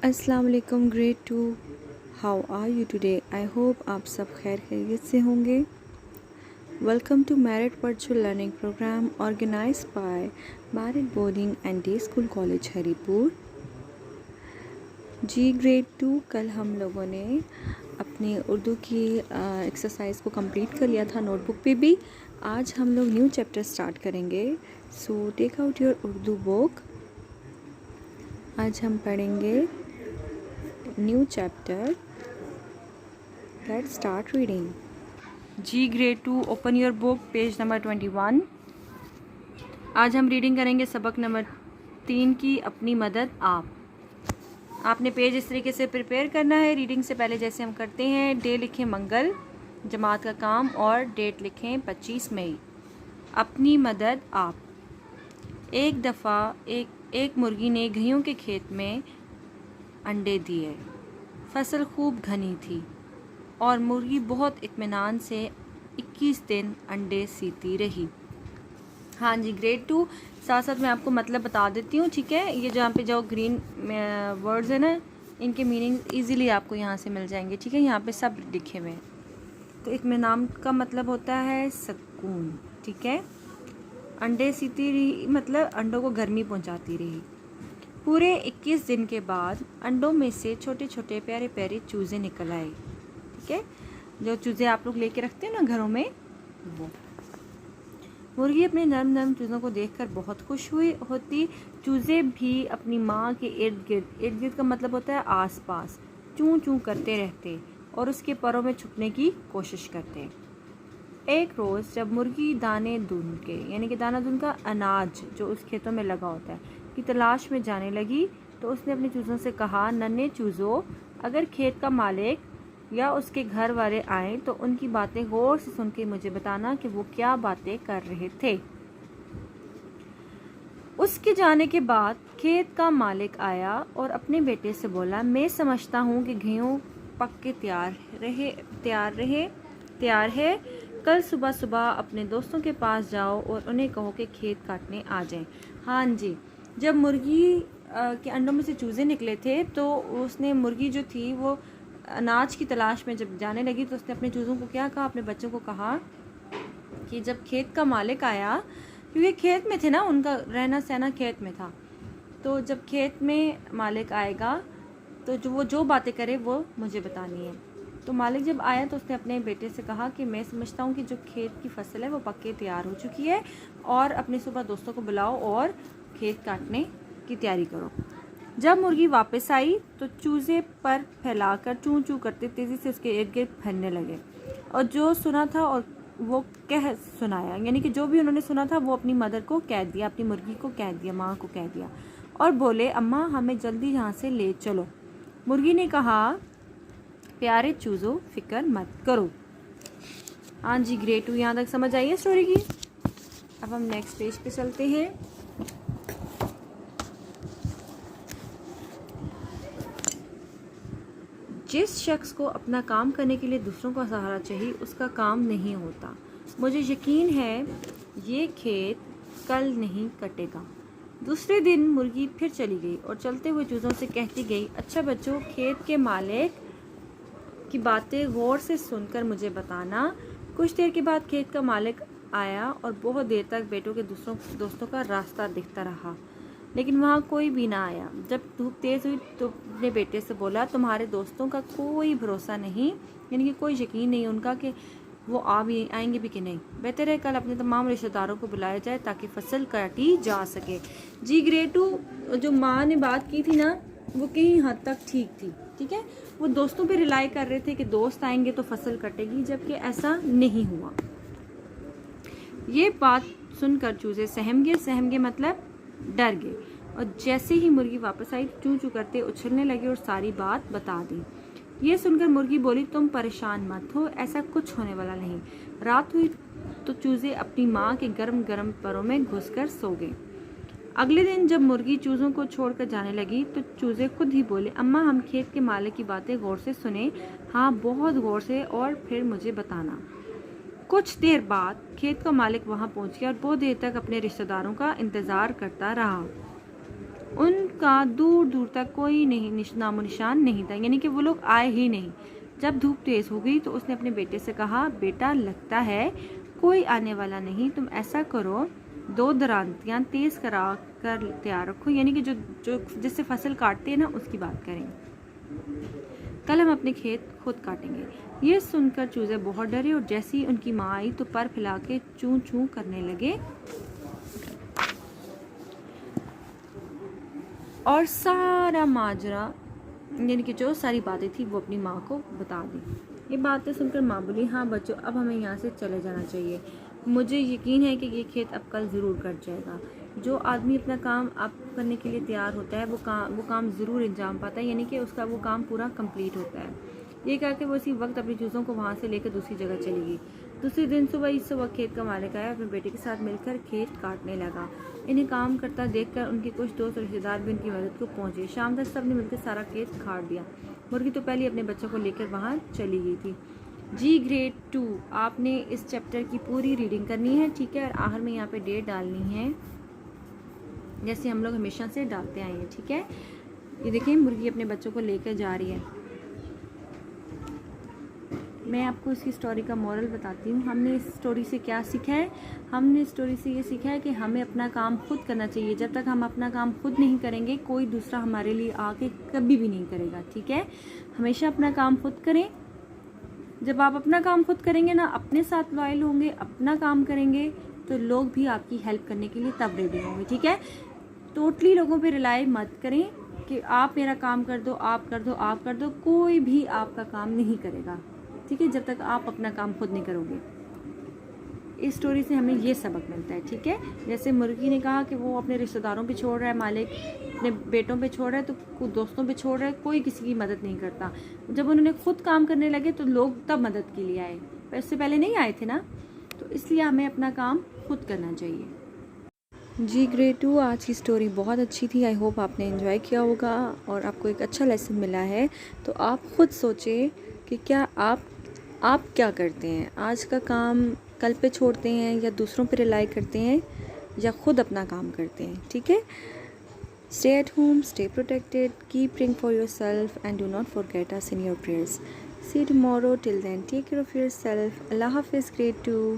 अस्सलाम वालेकुम grade 2। How are you today? I hope आप सब खैर खैरियत से होंगे। Welcome to merit virtual learning programme organised by merit boarding and day school college Haripur. जी ग्रेड 2, कल हम लोगों ने अपनी उर्दू की एक्सरसाइज को कंप्लीट कर लिया था नोटबुक पे भी। आज हम लोग न्यू चैप्टर स्टार्ट करेंगे। So take out your Urdu book. आज हम पढ़ेंगे new chapter. Let's start reading. जी grade 2, open your book, page number 21। आज हम रीडिंग करेंगे सबक नंबर 3 की अपनी मदद आप। आपने पेज इस तरीके से प्रिपेयर करना है। रीडिंग से पहले जैसे हम करते हैं, डे लिखें मंगल, जमात का काम, और डेट लिखें 25 मई। अपनी मदद आप। एक दफ़ा एक मुर्गी ने घइयों के खेत में अंडे दिए। फसल खूब घनी थी और मुर्गी बहुत इत्मीनान से 21 दिन अंडे सीती रही। हाँ जी ग्रेड 2, साथ साथ मैं आपको मतलब बता देती हूँ, ठीक है। ये जहाँ पे जो ग्रीन वर्ड्स है ना, इनके मीनिंग इजीली आपको यहाँ से मिल जाएंगे, ठीक है। यहाँ पे सब लिखे हुए हैं। तो इत्मीनान का मतलब होता है सुकून, ठीक है। अंडे सीती रही मतलब अंडों को गर्मी पहुँचाती रही। पूरे 21 दिन के बाद अंडों में से छोटे छोटे प्यारे प्यारे चूज़े निकल आए, ठीक है। जो चूज़े आप लोग लेके रखते हैं ना घरों में, वो। मुर्गी अपने नरम नरम चूज़ों को देखकर बहुत खुश होती। चूज़े भी अपनी माँ के इर्द गिर्द का मतलब होता है आसपास, चूं चूं करते रहते और उसके परों में छुपने की कोशिश करते। एक रोज़ जब मुर्गी दाने दून के, यानी कि दाना दून का अनाज जो उस खेतों में लगा होता है, की तलाश में जाने लगी, तो उसने अपने चूज़ों से कहा, नन्हे चूज़ों, अगर खेत का मालिक या उसके घर वाले आए तो उनकी बातें गौर से सुन के मुझे बताना कि वो क्या बातें कर रहे थे। उसके जाने के बाद खेत का मालिक आया और अपने बेटे से बोला, मैं समझता हूँ कि घियों पक के तैयार है। कल सुबह सुबह अपने दोस्तों के पास जाओ और उन्हें कहो कि खेत काटने आ जाएं। हाँ जी, जब मुर्गी के अंडों में से चूज़े निकले थे तो उसने, मुर्गी जो थी वो अनाज की तलाश में जब जाने लगी, तो उसने अपने चूज़ों को क्या कहा, अपने बच्चों को कहा कि जब खेत का मालिक आया, क्योंकि खेत में थे ना, उनका रहना सहना खेत में था, तो जब खेत में मालिक आएगा तो जो बातें करे वो मुझे बतानी है। तो मालिक जब आया तो उसने अपने बेटे से कहा कि मैं समझता हूँ कि जो खेत की फसल है वो पक के तैयार हो चुकी है, और अपने सुबह दोस्तों को बुलाओ और खेत काटने की तैयारी करो। जब मुर्गी वापस आई तो चूज़े पर फैलाकर चूं चूं करते तेज़ी से उसके इर्द गिर्द फैलने लगे, और जो सुना था और वो कह सुनाया, यानी कि जो भी उन्होंने सुना था वो अपनी मदर को कह दिया, अपनी मुर्गी को कह दिया, माँ को कह दिया, और बोले, अम्मा हमें जल्दी यहाँ से ले चलो। मुर्गी ने कहा, प्यारे चूज़ों, फिक्र मत करो। हाँ जी ग्रेड 2, यहाँ तक समझ आई है स्टोरी की। अब हम नेक्स्ट पेज पे चलते हैं। जिस शख्स को अपना काम करने के लिए दूसरों का सहारा चाहिए, उसका काम नहीं होता। मुझे यकीन है ये खेत कल नहीं कटेगा। दूसरे दिन मुर्गी फिर चली गई और चलते हुए चूज़ों से कहती गई, अच्छा बच्चों, खेत के मालिक की बातें गौर से सुनकर मुझे बताना। कुछ देर के बाद खेत का मालिक आया और बहुत देर तक बेटों के दोस्तों का रास्ता दिखता रहा, लेकिन वहाँ कोई भी ना आया। जब धूप तेज़ हुई तो अपने बेटे से बोला, तुम्हारे दोस्तों का कोई भरोसा नहीं, यानी कि कोई यकीन नहीं उनका कि वो आएंगे भी कि नहीं। बेहतर है कल अपने तमाम रिश्तेदारों को बुलाया जाए ताकि फसल काटी जा सके। जी ग्रेड 2, जो माँ ने बात की थी ना, वो कहीं हद तक ठीक थी, ठीक है। वो दोस्तों पे रिलाई कर रहे थे कि दोस्त आएंगे तो फसल कटेगी, जबकि ऐसा नहीं हुआ। ये बात सुनकर चूज़े सहम गए मतलब डर गए, और जैसे ही मुर्गी वापस आई चूं चूं करते उछलने लगे और सारी बात बता दी। ये सुनकर मुर्गी बोली, तुम परेशान मत हो, ऐसा कुछ होने वाला नहीं। रात हुई तो चूज़े अपनी माँ के गर्म गर्म परों में घुसकर सो गए। अगले दिन जब मुर्गी चूज़ों को छोड़कर जाने लगी तो चूज़े खुद ही बोले, अम्मा हम खेत के मालिक की बातें गौर से सुने। हाँ, बहुत गौर से, और फिर मुझे बताना। कुछ देर बाद खेत का मालिक वहां पहुंच गया और बहुत देर तक अपने रिश्तेदारों का इंतज़ार करता रहा। उनका दूर दूर तक कोई नामो निशान नहीं था, यानी कि वो लोग आए ही नहीं। जब धूप तेज़ हो गई तो उसने अपने बेटे से कहा, बेटा लगता है कोई आने वाला नहीं, तुम ऐसा करो 2 दरांतियाँ तेज़ करा कर तैयार रखो, यानी कि जो जिससे फसल काटते हैं ना उसकी बात करें। कल हम अपने खेत खुद काटेंगे। ये सुनकर चूजे बहुत डरे और जैसे ही उनकी माँ आई तो पर फैला के चूं चूं करने लगे और सारा माजरा, यानी कि जो सारी बातें थी वो अपनी माँ को बता दी। ये बातें सुनकर माँ बोली, हाँ बच्चों, अब हमें यहाँ से चले जाना चाहिए। मुझे यकीन है कि ये खेत अब कल ज़रूर कट जाएगा। जो आदमी अपना काम अब करने के लिए तैयार होता है वो काम ज़रूर अंजाम पाता है, यानी कि उसका वो काम पूरा कंप्लीट होता है। ये कहकर वो इसी वक्त अपनी चूज़ों को वहाँ से लेकर दूसरी जगह चली गई। दूसरे दिन सुबह इस वक्त खेत का मालिक आया, अपने बेटे के साथ मिलकर खेत काटने लगा। इन्हें काम करता देखकर उनके कुछ दोस्त और रिश्तेदार भी उनकी मदद को पहुंचे। शाम तक सबने मिलकर सारा खेत काट दिया। मुर्गी तो पहले अपने बच्चों को लेकर वहाँ चली गई थी। जी ग्रेड 2 आपने इस चैप्टर की पूरी रीडिंग करनी है, ठीक है, और आखिर में यहाँ पे डेट डालनी है जैसे हम लोग हमेशा से डालते आए हैं, ठीक है। ये देखिए मुर्गी अपने बच्चों को लेकर जा रही है। मैं आपको इसकी स्टोरी का मोरल बताती हूँ। हमने इस स्टोरी से क्या सीखा है? हमने इस स्टोरी से ये सीखा है कि हमें अपना काम खुद करना चाहिए। जब तक हम अपना काम खुद नहीं करेंगे कोई दूसरा हमारे लिए आके कभी भी नहीं करेगा, ठीक है। हमेशा अपना काम खुद करें। जब आप अपना काम खुद करेंगे ना, अपने साथ लॉयल होंगे, अपना काम करेंगे, तो लोग भी आपकी हेल्प करने के लिए तब रेडी होंगे, ठीक है। टोटली लोगों पे रिलाई मत करें कि आप मेरा काम कर दो, आप कर दो, आप कर दो। कोई भी आपका काम नहीं करेगा, ठीक है, जब तक आप अपना काम खुद नहीं करोगे। इस स्टोरी से हमें ये सबक मिलता है, ठीक है। जैसे मुर्गी ने कहा कि वो अपने रिश्तेदारों पे छोड़ रहा है, मालिक अपने बेटों पे छोड़ रहा है, तो दोस्तों पे छोड़ रहा है, कोई किसी की मदद नहीं करता। जब उन्होंने खुद काम करने लगे तो लोग तब मदद के लिए आए, पर इससे पहले नहीं आए थे ना। तो इसलिए हमें अपना काम खुद करना चाहिए। जी ग्रेड 2 आज की स्टोरी बहुत अच्छी थी। आई होप आपने एंजॉय किया होगा और आपको एक अच्छा लेसन मिला है। तो आप खुद सोचें कि क्या आप क्या करते हैं? आज का काम कल पे छोड़ते हैं या दूसरों पे रिलाई करते हैं या खुद अपना काम करते हैं, ठीक है। Stay at home, stay protected, keep praying for yourself and do not forget us in your prayers. See you tomorrow, till then take care of yourself. अल्लाह हाफिज़ ग्रेड 2।